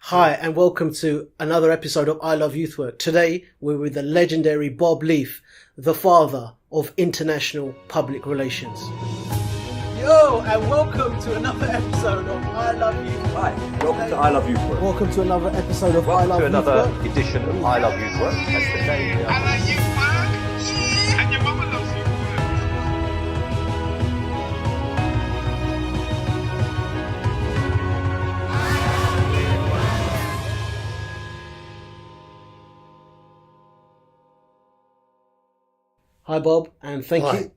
Hi, and welcome to another episode of I Love Youth Work. Today, we're with the legendary Bob Leaf, the father of international public relations. Yo, and welcome to another episode of I Love Youth Work. Hi, welcome to I Love Youth Work. Welcome to another episode of I Love Youth Work. Welcome to another edition of I Love Youth Work. That's the name. I love youth work, and your mama loves youth work. Hi, Bob, and thank Hi. you.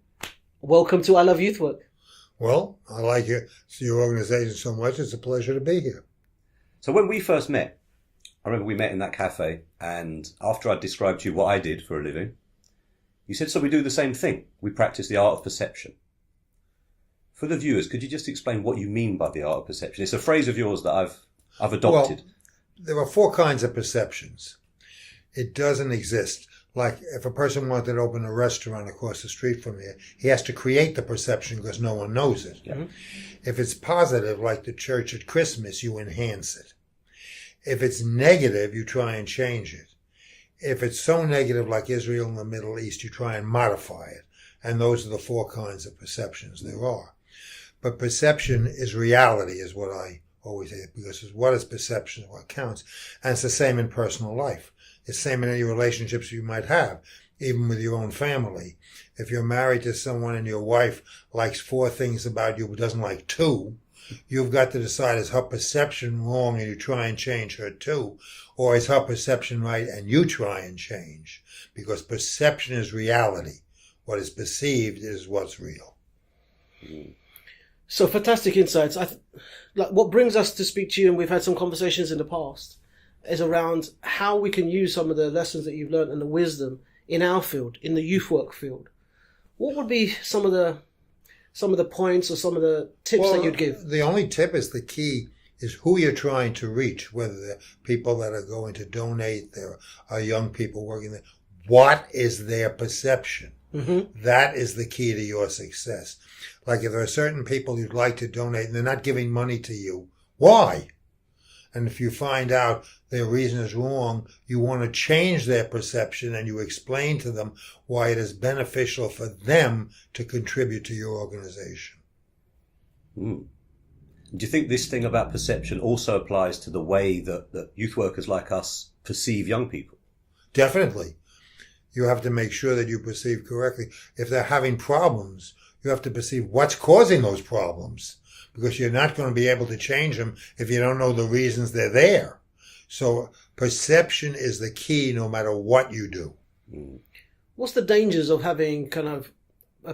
Welcome to I Love Youth Work. Well, I like your organization so much. It's a pleasure to be here. So when we first met, I remember we met in that cafe, and after I described to you what I did for a living, you said, so we do the same thing. We practice the art of perception. For the viewers, could you just explain what you mean by the art of perception? It's a phrase of yours that I've adopted. Well, there are four kinds of perceptions. It doesn't exist. Like if a person wanted to open a restaurant across the street from here, he has to create the perception because no one knows it. Yeah. If it's positive, like the church at Christmas, you enhance it. If it's negative, you try and change it. If it's so negative, like Israel in the Middle East, you try and modify it. And those are the four kinds of perceptions there are. But perception is reality, is what I always say, because what is perception, what counts. And it's the same in personal life. It's the same in any relationships you might have, even with your own family. If you're married to someone and your wife likes four things about you but doesn't like two, you've got to decide, is her perception wrong and you try and change her too? Or is her perception right and you try and change? Because perception is reality. What is perceived is what's real. So fantastic insights. What brings us to speak to you, and we've had some conversations in the past, is around how we can use some of the lessons that you've learned and the wisdom in our field, in the youth work field. What would be some of the points or some of the tips that you'd give? The only tip is the key is who you're trying to reach, whether they're people that are going to donate, there are young people working there. What is their perception? Mm-hmm. That is the key to your success. Like if there are certain people you'd like to donate and they're not giving money to you, why? And if you find out their reason is wrong, you want to change their perception and you explain to them why it is beneficial for them to contribute to your organization. Do you think this thing about perception also applies to the way that youth workers like us perceive young people? Definitely. You have to make sure that you perceive correctly. If they're having problems, you have to perceive what's causing those problems, because you're not going to be able to change them if you don't know the reasons they're there. So perception is the key no matter what you do. What's the dangers of having kind of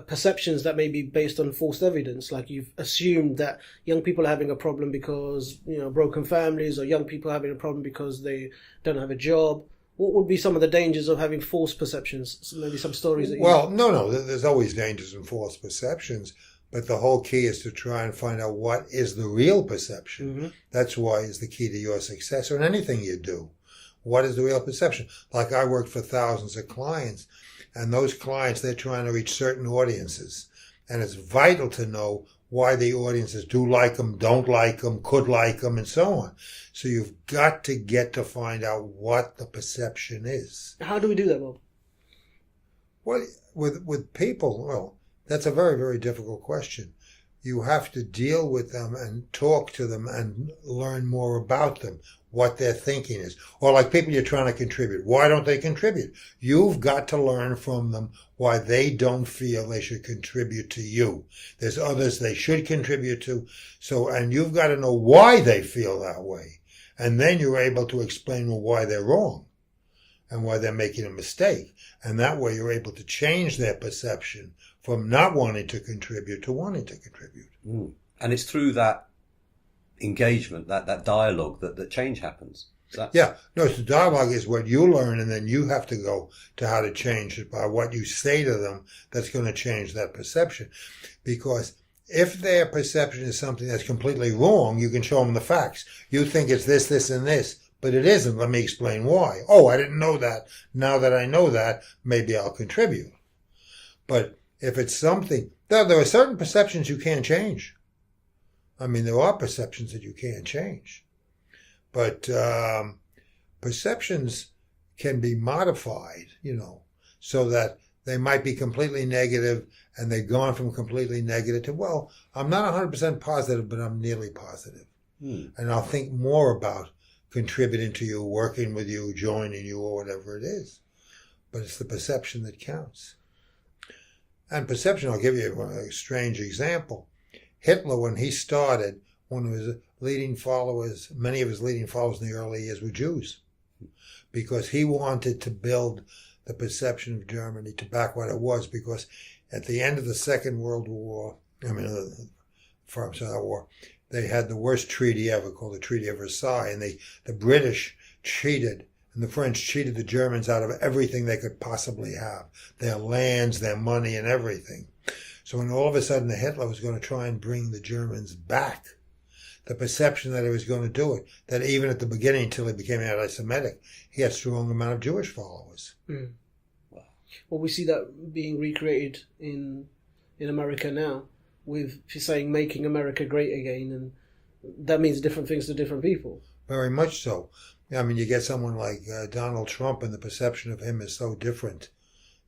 perceptions that may be based on false evidence? Like you've assumed that young people are having a problem because, broken families, or young people are having a problem because they don't have a job. What would be some of the dangers of having false perceptions? Maybe some stories that you... Well, no. There's always dangers in false perceptions. But the whole key is to try and find out what is the real perception. Mm-hmm. That's why it's the key to your success or in anything you do. What is the real perception? Like I worked for thousands of clients, and those clients, they're trying to reach certain audiences. And it's vital to know why the audiences do like them, don't like them, could like them, and so on. So you've got to get to find out what the perception is. How do we do that, Bob? Well, with people, that's a very, very difficult question. You have to deal with them and talk to them and learn more about them, what their thinking is. Or like people you're trying to contribute. Why don't they contribute? You've got to learn from them why they don't feel they should contribute to you. There's others they should contribute to. And you've got to know why they feel that way. And then you're able to explain why they're wrong and why they're making a mistake. And that way you're able to change their perception from not wanting to contribute to wanting to contribute. And it's through that engagement, that dialogue, that change happens. So the dialogue is what you learn, and then you have to go to how to change it by what you say to them that's going to change that perception. Because if their perception is something that's completely wrong, you can show them the facts. You think it's this, this, and this, but it isn't. Let me explain why. Oh, I didn't know that. Now that I know that, maybe I'll contribute. But if it's something, there are certain perceptions you can't change. I mean, there are perceptions that you can't change. But perceptions can be modified, so that they might be completely negative, and they've gone from completely negative to, well, I'm not 100% positive, but I'm nearly positive. And I'll think more about contributing to you, working with you, joining you, or whatever it is. But it's the perception that counts. And perception, I'll give you a strange example. Hitler, when he started, one of his leading followers, many of his leading followers in the early years were Jews, because he wanted to build the perception of Germany to back what it was, because at the end of the Second World War, they had the worst treaty ever, called the Treaty of Versailles, and the British cheated, and the French cheated the Germans out of everything they could possibly have, their lands, their money, and everything. So when all of a sudden Hitler was going to try and bring the Germans back, the perception that he was going to do it, that even at the beginning, until he became anti-Semitic, he had a strong amount of Jewish followers. Wow. Well, we see that being recreated in America now, with saying making America great again, and that means different things to different people. Very much so. I mean, you get someone like Donald Trump, and the perception of him is so different.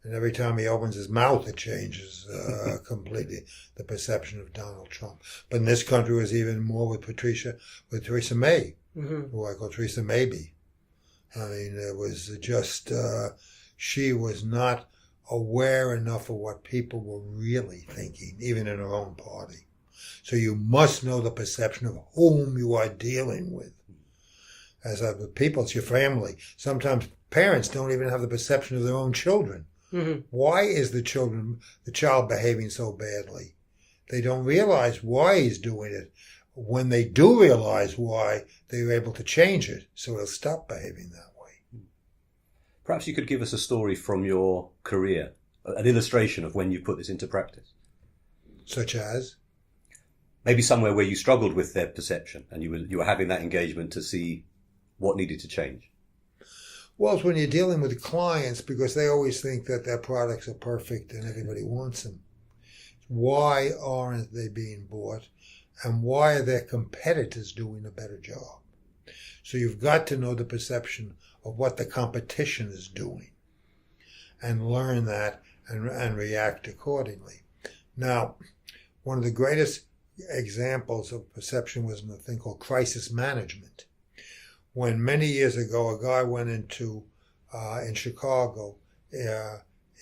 And every time he opens his mouth, it changes completely, the perception of Donald Trump. But in this country, it was even more with Theresa May, who I call Theresa Maybe. I mean, it was just, she was not aware enough of what people were really thinking, even in her own party. So you must know the perception of whom you are dealing with. As with people, it's your family. Sometimes parents don't even have the perception of their own children. Why is the child behaving so badly? They don't realize why he's doing it. When they do realize why, they're able to change it, so he'll stop behaving that way. Perhaps you could give us a story from your career, an illustration of when you put this into practice. Such as? Maybe somewhere where you struggled with their perception and you were having that engagement to see what needed to change. Well, it's when you're dealing with clients, because they always think that their products are perfect and everybody wants them. Why aren't they being bought? And why are their competitors doing a better job? So you've got to know the perception of what the competition is doing and learn that and react accordingly. Now, one of the greatest examples of perception was in a thing called crisis management. When many years ago, a guy went into, in Chicago,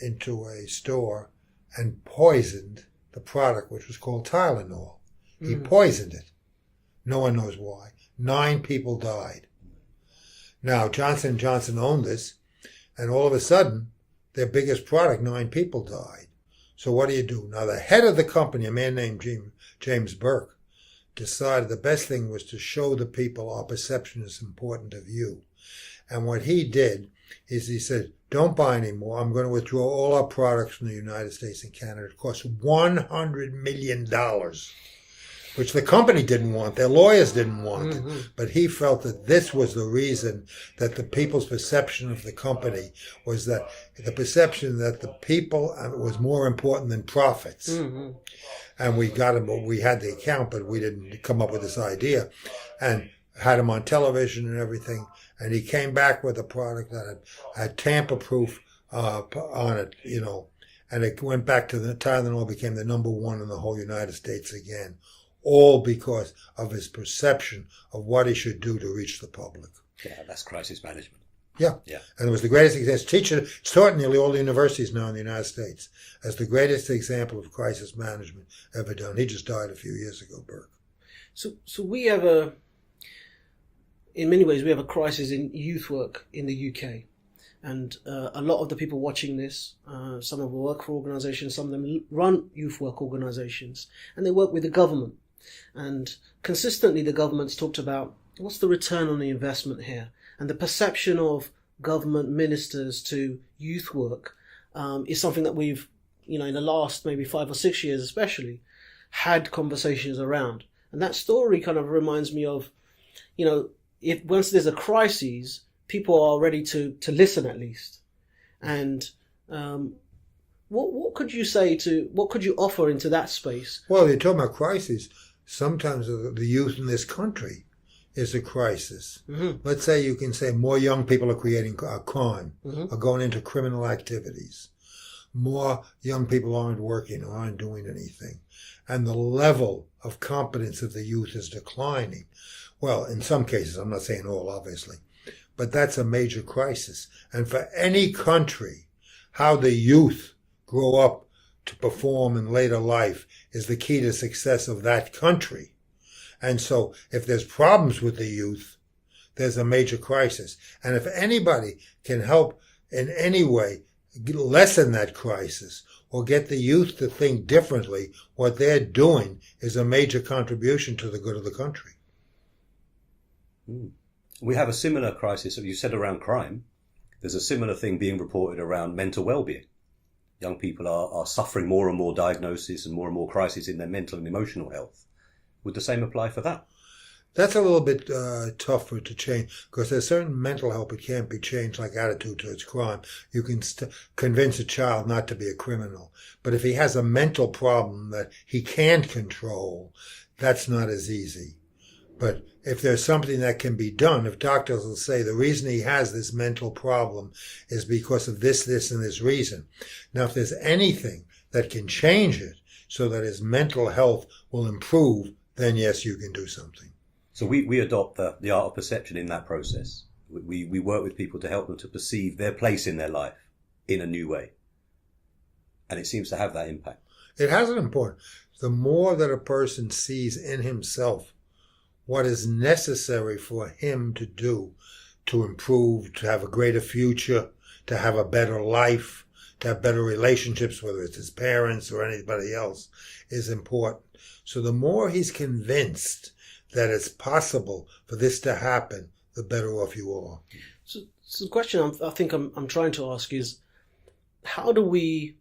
into a store and poisoned the product, which was called Tylenol. He poisoned it. No one knows why. 9 people died. Now, Johnson & Johnson owned this, and all of a sudden, their biggest product, 9 people died. So what do? Now, the head of the company, a man named James Burke, decided the best thing was to show the people our perception is important of you. And what he did is he said, don't buy anymore. I'm going to withdraw all our products from the United States and Canada. It costs $100 million, which the company didn't want. Their lawyers didn't want it. But he felt that this was the reason that the people's perception of the company was that the perception that the people was more important than profits. And we got him, we had the account, but we didn't come up with this idea, and had him on television and everything. And he came back with a product that had tamper-proof on it, and it went back to the Tylenol, became the #1 in the whole United States again, all because of his perception of what he should do to reach the public. Yeah, that's crisis management. Yeah. And it was the greatest example. It's taught in nearly all the universities now in the United States as the greatest example of crisis management ever done. He just died a few years ago, Burke. So we have in many ways, we have a crisis in youth work in the UK. And a lot of the people watching this, some of them work for organisations, some of them run youth work organisations, and they work with the government. And consistently the government's talked about what's the return on the investment here? And the perception of government ministers to youth work is something that we've, in the last maybe 5 or 6 years especially, had conversations around. And that story kind of reminds me of, if once there's a crisis, people are ready to listen at least. And what could you say what could you offer into that space? Well, you're talking about crises. Sometimes the youth in this country, is a crisis. Mm-hmm. Let's say you can say more young people are creating crime, Mm-hmm. are going into criminal activities. More young people aren't working or aren't doing anything. And the level of competence of the youth is declining. Well, in some cases, I'm not saying all, obviously, but that's a major crisis. And for any country, how the youth grow up to perform in later life is the key to success of that country. And so if there's problems with the youth, there's a major crisis. And if anybody can help in any way lessen that crisis or get the youth to think differently, what they're doing is a major contribution to the good of the country. We have a similar crisis, you said, around crime. There's a similar thing being reported around mental well-being. Young people are suffering more and more diagnoses and more crises in their mental and emotional health. Would the same apply for that? That's a little bit tougher to change because there's certain mental health that can't be changed, like attitude towards crime. You can convince a child not to be a criminal. But if he has a mental problem that he can't control, that's not as easy. But if there's something that can be done, if doctors will say the reason he has this mental problem is because of this, and this reason. Now, if there's anything that can change it so that his mental health will improve, then yes, you can do something. So we adopt the art of perception in that process. We work with people to help them to perceive their place in their life in a new way. And it seems to have that impact. It has an importance. The more that a person sees in himself what is necessary for him to do to improve, to have a greater future, to have a better life, to have better relationships, whether it's his parents or anybody else, is important. So the more he's convinced that it's possible for this to happen, the better off you are. So the question I think I'm trying to ask is, how do we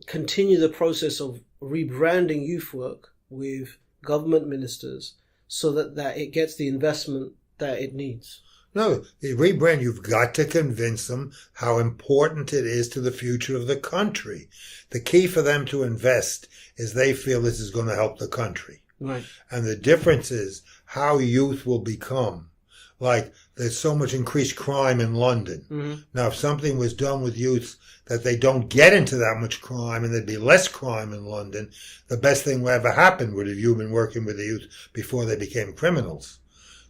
continue the process of rebranding youth work with government ministers so that it gets the investment that it needs? No, the rebrand, you've got to convince them how important it is to the future of the country. The key for them to invest is they feel this is going to help the country. Right. And the difference is how youth will become. Like, there's so much increased crime in London. Mm-hmm. Now, if something was done with youth that they don't get into that much crime and there'd be less crime in London, the best thing that ever happened would have you been working with the youth before they became criminals.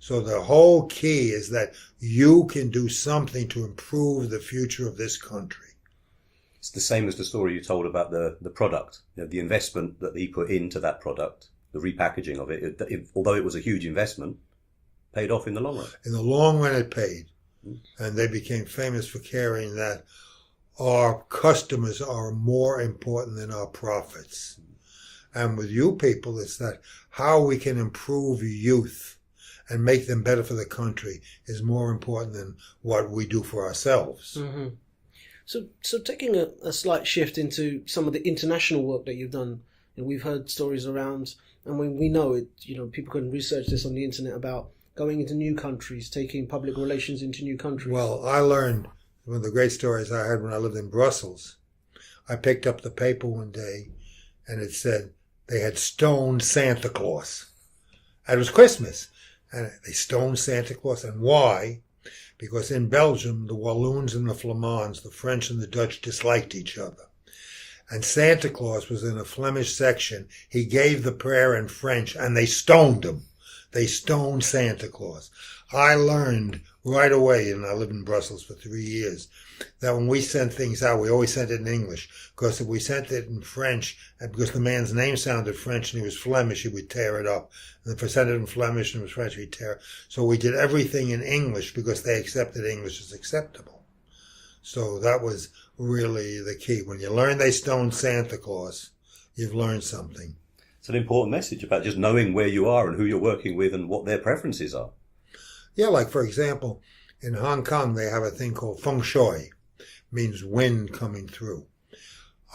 So the whole key is that you can do something to improve the future of this country. It's the same as the story you told about the product. You know, the investment that he put into that product, the repackaging of it, although it was a huge investment, paid off in the long run. In the long run, it paid. And they became famous for carrying that our customers are more important than our profits. And with you people, it's that how we can improve youth and make them better for the country is more important than what we do for ourselves. Mm-hmm. So taking a slight shift into some of the international work that you've done, and we've heard stories around, and we know it, people can research this on the internet about going into new countries, taking public relations into new countries. Well, I learned one of the great stories I had when I lived in Brussels. I picked up the paper one day and it said they had stoned Santa Claus. And it was Christmas. And they stoned Santa Claus. And why? Because in Belgium, the Walloons and the Flamands, the French and the Dutch, disliked each other. And Santa Claus was in a Flemish section. He gave the prayer in French and they stoned him. They stoned Santa Claus. I learned right away, and I lived in Brussels for 3 years, that when we sent things out, we always sent it in English. Because if we sent it in French, and because the man's name sounded French and he was Flemish, he would tear it up. And if I sent it in Flemish and it was French, he'd tear it. So we did everything in English because they accepted English as acceptable. So that was really the key. When you learn they stoned Santa Claus, you've learned something. It's an important message about just knowing where you are and who you're working with and what their preferences are. Yeah, like for example, in Hong Kong they have a thing called feng shui, means wind coming through.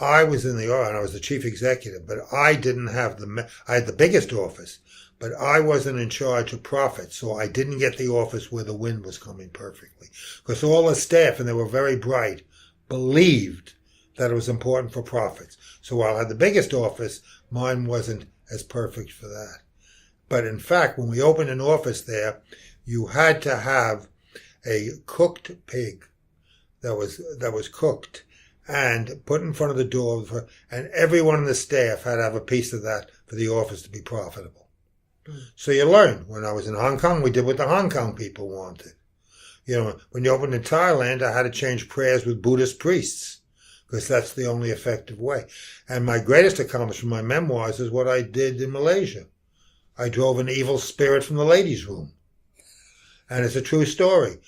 I was in the and I was the chief executive, but I didn't have I had the biggest office, but I wasn't in charge of profits, so I didn't get the office where the wind was coming perfectly. Because all the staff, and they were very bright, believed that it was important for profits. So while I had the biggest office, mine wasn't as perfect for that. But in fact, when we opened an office there, you had to have a cooked pig that was cooked and put in front of the door, and everyone in the staff had to have a piece of that for the office to be profitable. So you learn. When I was in Hong Kong, we did what the Hong Kong people wanted. You know, when you opened in Thailand, I had to change prayers with Buddhist priests because that's the only effective way. And my greatest accomplishment in my memoirs is what I did in Malaysia. I drove an evil spirit from the ladies' room. And it's a true story.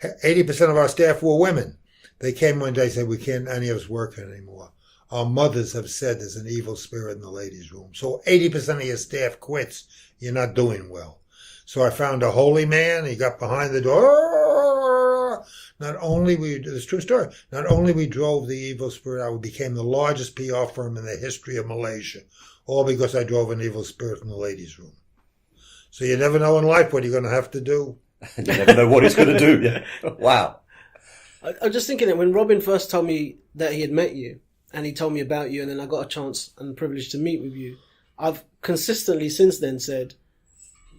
80% of our staff were women. They came one day and said, we can't any of us work here anymore. Our mothers have said there's an evil spirit in the ladies' room. So 80% of your staff quits. You're not doing well. So I found a holy man. He got behind the door. Not only it's a true story. Not only we drove the evil spirit out, we became the largest PR firm in the history of Malaysia. All because I drove an evil spirit from the ladies' room. So you never know in life what you're going to have to do. You never know what he's going to do. Yeah. Wow. I'm just thinking that when Robin first told me that he had met you, and he told me about you, and then I got a chance and privilege to meet with you, I've consistently since then said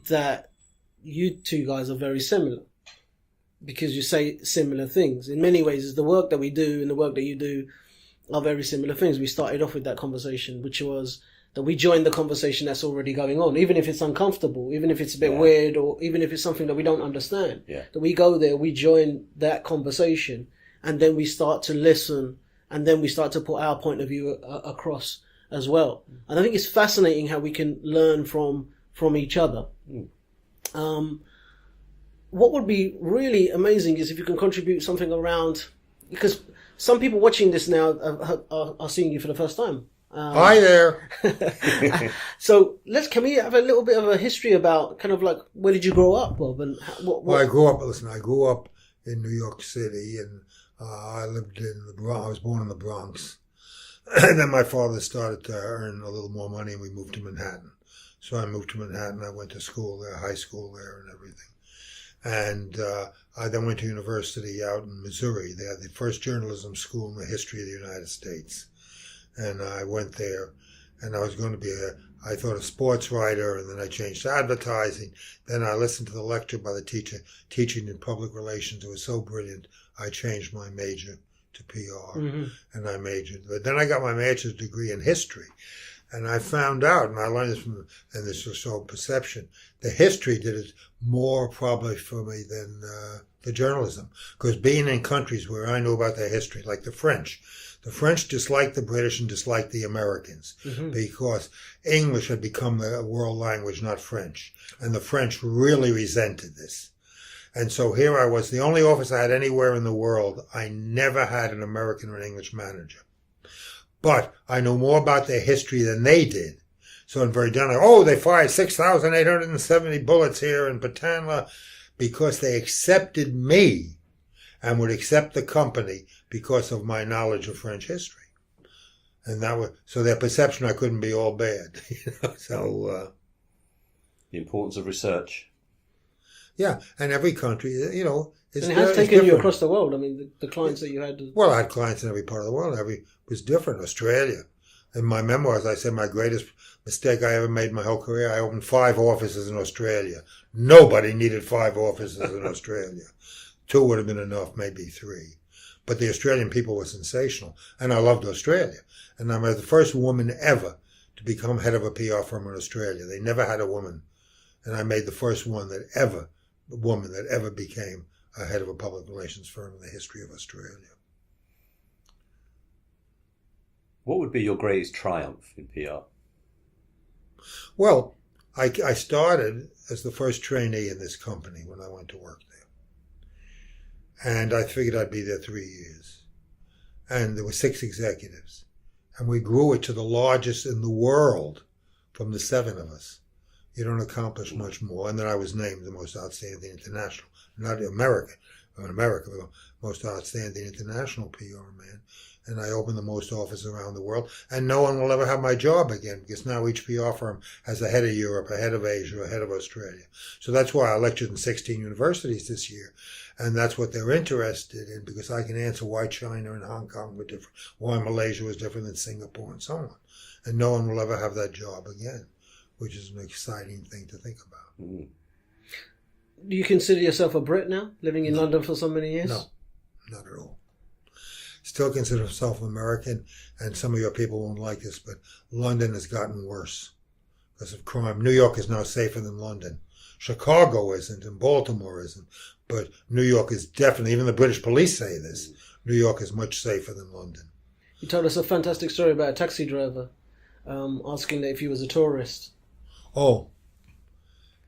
that you two guys are very similar because you say similar things. In many ways, the work that we do and the work that you do are very similar things. We started off with that conversation, which was that we join the conversation that's already going on, even if it's uncomfortable, even if it's a bit weird, or even if it's something that we don't understand. Yeah. That we go there, we join that conversation, and then we start to listen, and then we start to put our point of view across as well. And I think it's fascinating how we can learn from each other. What would be really amazing is if you can contribute something around, because some people watching this now are seeing you for the first time. Hi there. So can we have a little bit of a history about kind of like, where did you grow up, Bob? And Well, I grew up in New York City, and I lived in the Bronx. I was born in the Bronx. And then my father started to earn a little more money, and we moved to Manhattan. So I moved to Manhattan. I went to school there, high school there and everything. And I then went to university out in Missouri. They had the first journalism school in the history of the United States. And I went there, and I was going to be I thought a sports writer, and then I changed to advertising. Then I listened to the lecture by the teacher teaching in public relations. It was so brilliant. I changed my major to PR, and I majored. But then I got my master's degree in history, and I found out, and I learned this and this was so perception, the history did it more probably for me than the journalism. Because being in countries where I knew about their history, like the French disliked the British and disliked the Americans because English had become the world language, not French. And the French really resented this. And so here I was, the only office I had anywhere in the world. I never had an American or an English manager. But I know more about their history than they did. So in Verdun, they fired 6,870 bullets here in Patanla because they accepted me and would accept the company because of my knowledge of French history. And so their perception I couldn't be all bad. So the importance of research. Yeah, and every country, is and it has taken you across the world. I mean, the clients that you had. Well, I had clients in every part of the world. It was different. Australia. In my memoirs, I said my greatest mistake I ever made in my whole career, I opened 5 offices in Australia. Nobody needed 5 offices in Australia. 2 would have been enough, maybe 3. But the Australian people were sensational, and I loved Australia. And I was the first woman ever to become head of a PR firm in Australia. They never had a woman, and I made the first woman that ever became a head of a public relations firm in the history of Australia. What would be your greatest triumph in PR? Well, I started as the first trainee in this company when I went to work there. And I figured I'd be there 3 years. And there were 6 executives. And we grew it to the largest in the world from the 7 of us. You don't accomplish much more. And then I was named the most outstanding international, not America, the most outstanding international PR man. And I opened the most offices around the world. And no one will ever have my job again because now each PR firm has a head of Europe, a head of Asia, a head of Australia. So that's why I lectured in 16 universities this year. And that's what they're interested in because I can answer why China and Hong Kong were different, why Malaysia was different than Singapore and so on. And no one will ever have that job again. which is an exciting thing to think about. Mm. Do you consider yourself a Brit now, living in London for so many years? No, not at all. Still consider myself American, and some of your people won't like this, but London has gotten worse because of crime. New York is now safer than London. Chicago isn't, and Baltimore isn't, but New York is definitely, even the British police say this, New York is much safer than London. You told us a fantastic story about a taxi driver asking that if he was a tourist. Oh,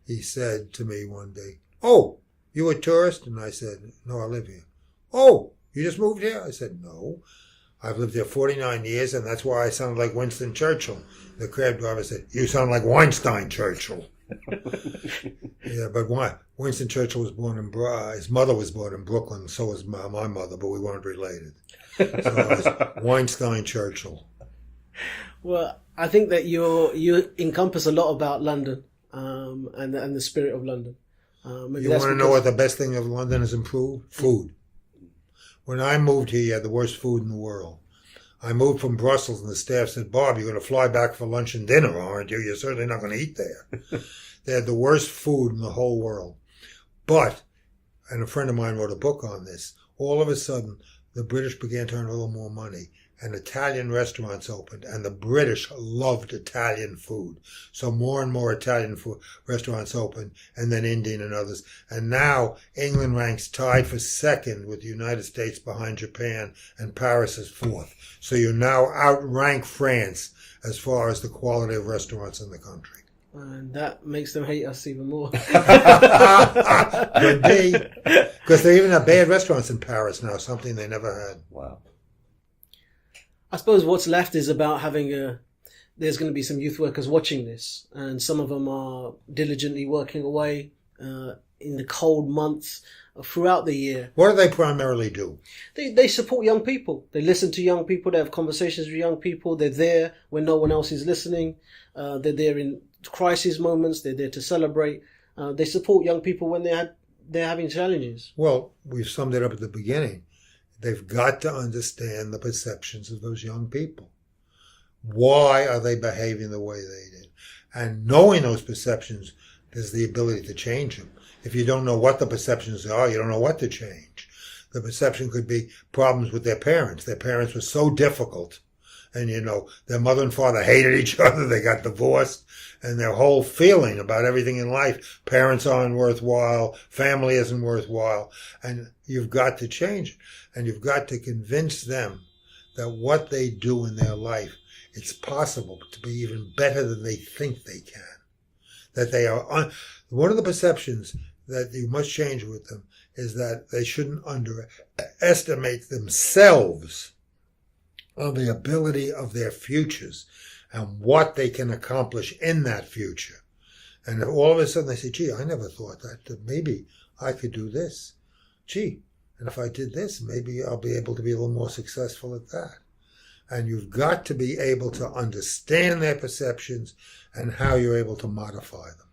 he said to me one day, "Oh, you a tourist?" And I said, "No, I live here." "Oh, you just moved here?" I said, "No, I've lived here 49 years, and that's why I sound like Winston Churchill." The cab driver said, "You sound like Weinstein Churchill." Yeah, but why? Winston Churchill was born in his mother was born in Brooklyn, so was my mother, but we weren't related. So I was Weinstein Churchill. Well, I think that you encompass a lot about London and the spirit of London. You want to know what the best thing of London has improved? Food. When I moved here, you had the worst food in the world. I moved from Brussels, and the staff said, "Bob, you're going to fly back for lunch and dinner, aren't you? You're certainly not going to eat there." They had the worst food in the whole world. But, and a friend of mine wrote a book on this, all of a sudden, the British began to earn a little more money, and Italian restaurants opened, and the British loved Italian food. So more and more Italian food restaurants opened, and then Indian and others. And now England ranks tied for second with the United States behind Japan, and Paris is fourth. So you now outrank France as far as the quality of restaurants in the country. And that makes them hate us even more. Could be. Because they even have bad restaurants in Paris now, something they never had. Wow. I suppose what's left is about there's going to be some youth workers watching this, and some of them are diligently working away in the cold months throughout the year. What do they primarily do? They support young people. They listen to young people. They have conversations with young people. They're there when no one else is listening. They're there in crisis moments. They're there to celebrate. They support young people when they're having challenges. Well, we've summed it up at the beginning. They've got to understand the perceptions of those young people. Why are they behaving the way they did? And knowing those perceptions, there's the ability to change them. If you don't know what the perceptions are, you don't know what to change. The perception could be problems with their parents. Their parents were so difficult. And, their mother and father hated each other. They got divorced. And their whole feeling about everything in life, parents aren't worthwhile, family isn't worthwhile. And you've got to change it. And you've got to convince them that what they do in their life, it's possible to be even better than they think they can. That they are... One of the perceptions that you must change with them is that they shouldn't underestimate themselves on the ability of their futures and what they can accomplish in that future. And if all of a sudden they say, "Gee, I never thought that maybe I could do this. Gee, and if I did this, maybe I'll be able to be a little more successful at that." And you've got to be able to understand their perceptions and how you're able to modify them.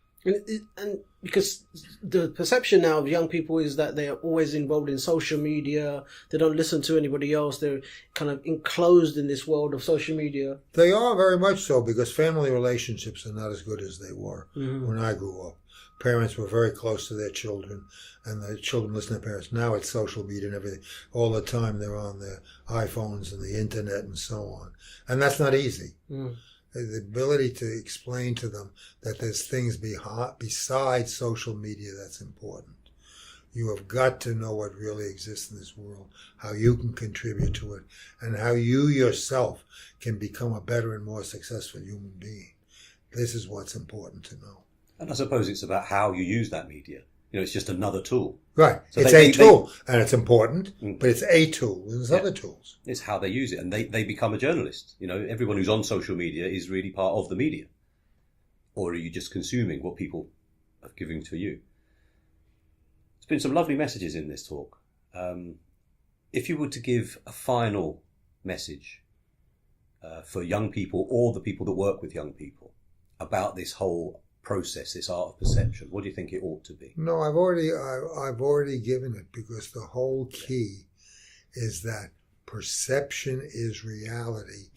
And because the perception now of young people is that they are always involved in social media, they don't listen to anybody else, they're kind of enclosed in this world of social media. They are very much so, because family relationships are not as good as they were when I grew up. Parents were very close to their children, and the children listen to parents. Now it's social media and everything. All the time they're on their iPhones and the internet and so on. And that's not easy. The ability to explain to them that there's things besides social media that's important. You have got to know what really exists in this world, how you can contribute to it, and how you yourself can become a better and more successful human being. This is what's important to know. And I suppose it's about how you use that media. It's just another tool. Right. So it's a tool, and it's important, but it's a tool. There's other tools. It's how they use it, and they become a journalist. Everyone who's on social media is really part of the media. Or are you just consuming what people are giving to you? There's been some lovely messages in this talk. If you were to give a final message for young people or the people that work with young people about this whole process, this art of perception, what do you think it ought to be? No, I've already given it, because the whole key is that perception is reality,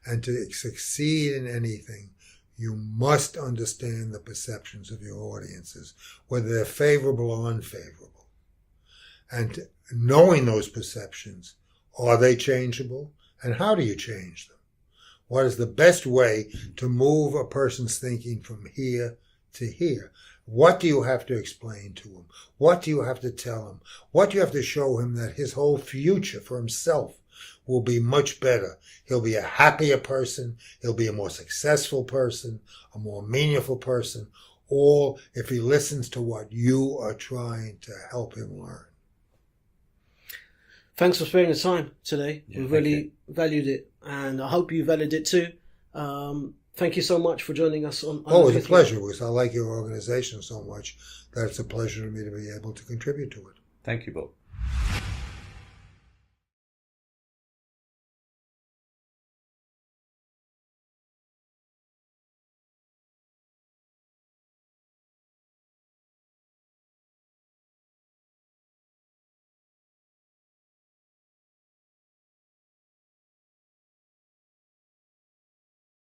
and to succeed in anything, You must understand the perceptions of your audiences, whether they're favorable or unfavorable. And knowing those perceptions, are they changeable? And how do you change them? What is the best way to move a person's thinking from here to here? What do you have to explain to him? What do you have to tell him? What do you have to show him that his whole future for himself will be much better? He'll be a happier person. He'll be a more successful person, a more meaningful person, all if he listens to what you are trying to help him learn. Thanks for sparing the time today. Yeah, we really valued it, and I hope you valued it too. Thank you so much for joining us on. Oh, it's a pleasure, because I like your organization so much that it's a pleasure to me to be able to contribute to it. Thank you, Bob.